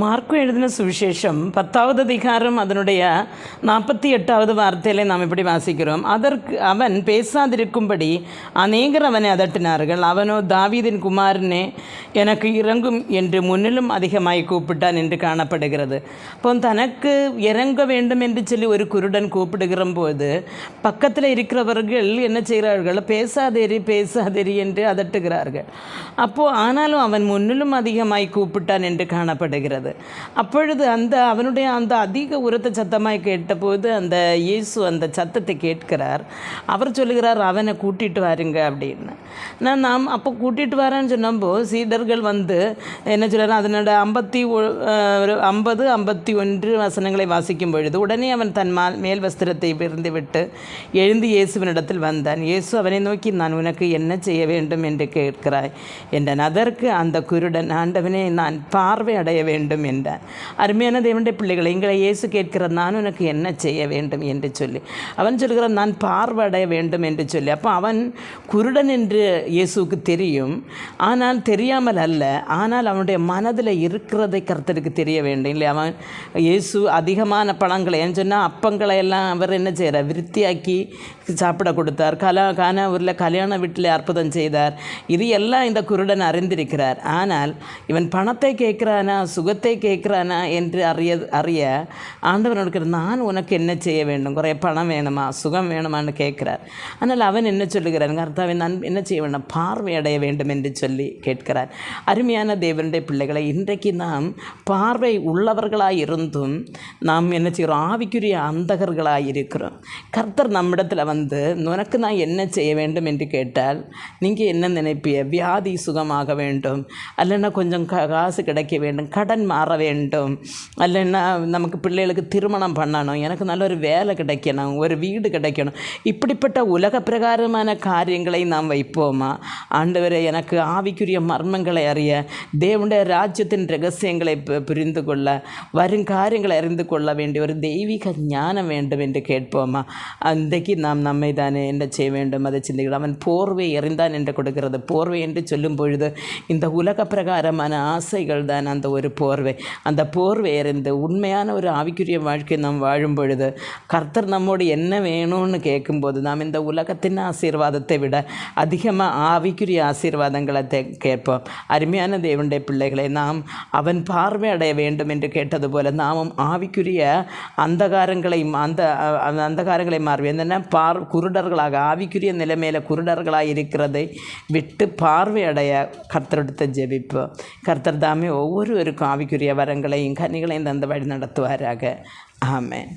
Mark எழுதின சுவிசேஷம் 10வது அதிகாரம் அதனுடைய 48வது வார்த்தையிலே நாம் இப்படி வாசிக்கிறோம். அவன் பேசாதிருக்கும்படி அநேகர் அவனை அதட்டினார்கள். அவனோ, தாவீதின் குமாரனே, எனக்கு இறங்கும் என்று முன்னிலும் அதிகமாய் கூப்பிட்டான் என்று காணப்படுகிறது. இப்போ தனக்கு இறங்க வேண்டும் என்று சொல்லி ஒரு குருடன் கூப்பிடுகிற போது பக்கத்தில் இருக்கிறவர்கள் என்ன செய்கிறார்கள்? பேசாதேரி என்று அதட்டுகிறார்கள். ஆனாலும் அவன் முன்னிலும் அதிகமாய் கூப்பிட்டான் என்று காணப்படுகிறது. அப்பொழுது அவனுடைய அதிக உரத்த சத்தமாய் கேட்டபோது இயேசு அந்த சத்தத்தை கேட்கிறார். அவர் சொல்லுகிறார், அவனை கூட்டிகிட்டு வாருங்க அப்படின்னு. நாம் அப்போ கூட்டிகிட்டு வரேன்னு சொன்னபோது சீடர்கள் என்ன சொல்கிறார், அதனோட 50-51 வசனங்களை வாசிக்கும் பொழுது உடனே அவன் தன் மேல் வஸ்திரத்தை விட்டு எழுந்து இயேசுவினிடத்தில் வந்தான். இயேசு அவனை நோக்கி, நான் உனக்கு என்ன செய்ய வேண்டும் என்று கேட்கிறாய் என்றான். அதற்கு அந்த குருடன், ஆண்டவனே, நான் பார்வை அடைய வேண்டும் என்றான். அருமையான தேவனுடைய பிள்ளைகளை, எங்களை இயேசு கேட்கிறார், நான் உனக்கு என்ன செய்ய வேண்டும் என்று சொல்லி. அவன் சொல்கிறான், நான் பார்வை அடைய வேண்டும் என்று சொல்லி. அப்போ அவன் குருடன் என்று இயேசுக்கு தெரியும், ஆனால் தெரியாமல் அல்ல, ஆனால் அவனுடைய மனதில் இருக்கிறதை கர்த்தருக்கு தெரிய வேண்டும் இல்லை. அவன் இயேசு அதிகமான பழங்களை ஏன்னு சொன்னால் அப்பங்களை எல்லாம் அவர் என்ன செய்கிறார், விருத்தியாக்கி சாப்பிட கொடுத்தார். கானாவூரில் கல்யாண வீட்டில் அற்புதம் செய்தார். இது எல்லாம் இந்த குருடன் அறிந்திருக்கிறார். ஆனால் இவன் பணத்தை கேட்குறானா, சுகத்தை கேட்குறானா என்று அறிய ஆண்டவனுக்கு, நான் உனக்கு என்ன செய்ய வேண்டும், குறைய பணம் வேணுமா, சுகம் வேணுமான்னு கேட்குறார். ஆனால் அவன் என்ன சொல்லுகிறான், கர்த்தாவே, நான் என்ன செய்ய வேண்டும், பார்வை அடைய வேண்டும் என்று சொல்லி கேட்கிறார். அருமையான தேவனுடைய பிள்ளைகளை, இன்றைக்கு நாம் பார்வை உள்ளவர்களாக இருந்தும் நாம் என்ன செய்கிறோம், ஆவிக்குரிய அந்தகர்களாக இருக்கிறோம். கர்த்தர் நம்மிடத்தில் உனக்கு நான் என்ன செய்ய வேண்டும் என்று கேட்டால் நீங்கள் என்ன நினைப்பிய? வியாதி சுகமாக வேண்டும், அல்லைன்னா கொஞ்சம் காசு கிடைக்க வேண்டும், கடன் மாற வேண்டும், அல்லைன்னா நமக்கு பிள்ளைகளுக்கு திருமணம் பண்ணணும், எனக்கு நல்ல ஒரு வேலை கிடைக்கணும், ஒரு வீடு கிடைக்கணும். இப்படிப்பட்ட உலக பிரகாரமான காரியங்களை நாம் வைப்போமா? ஆண்டவரே, எனக்கு ஆவிக்குரிய மர்மங்களை அறிய, தேவனுடைய ராஜ்யத்தின் ரகசியங்களை புரிந்து கொள்ள, வரும் காரியங்களை அறிந்து கொள்ள வேண்டிய ஒரு தெய்வீக ஞானம் வேண்டும் என்று கேட்போமா? அன்றைக்கு நாம் நம்மை தானே என்ன செய்ய வேண்டும் அதை சிந்திக்கலாம். அவன் போர்வை எறிந்தான் என்று கொடுக்கிறது. போர்வை என்று சொல்லும் பொழுது இந்த உலக பிரகாரமான ஆசைகள் தான் அந்த ஒரு போர்வை. அந்த போர்வை எறிந்து உண்மையான ஒரு ஆவிக்குரிய வாழ்க்கை நாம் வாழும் பொழுது கர்த்தர் நம்மோடு என்ன வேணும்னு கேட்கும்போது நாம் இந்த உலகத்தின் ஆசீர்வாதத்தை விட அதிகமாக ஆவிக்குரிய ஆசீர்வாதங்களை கேட்போம். அருமையான தேவனுடைய பிள்ளைகளை, நாம் அவன் பார்வை அடைய வேண்டும் என்று கேட்டது போல நாமும் ஆவிக்குரிய அந்தகாரங்களை மாறுவோம். என்னென்ன குருடர்களாக, ஆவிக்குரிய நிலைமையில் குருடர்களாக இருக்கிறதை விட்டு பார்வை அடைய கர்த்தரிடத்தை ஜெபிப்போம். கர்த்தர் தாமே ஒவ்வொருவருக்கும் ஆவிக்குரிய வரங்களையும் கனிகளையும் தந்த வழி நடத்துவாராக. ஆமென்.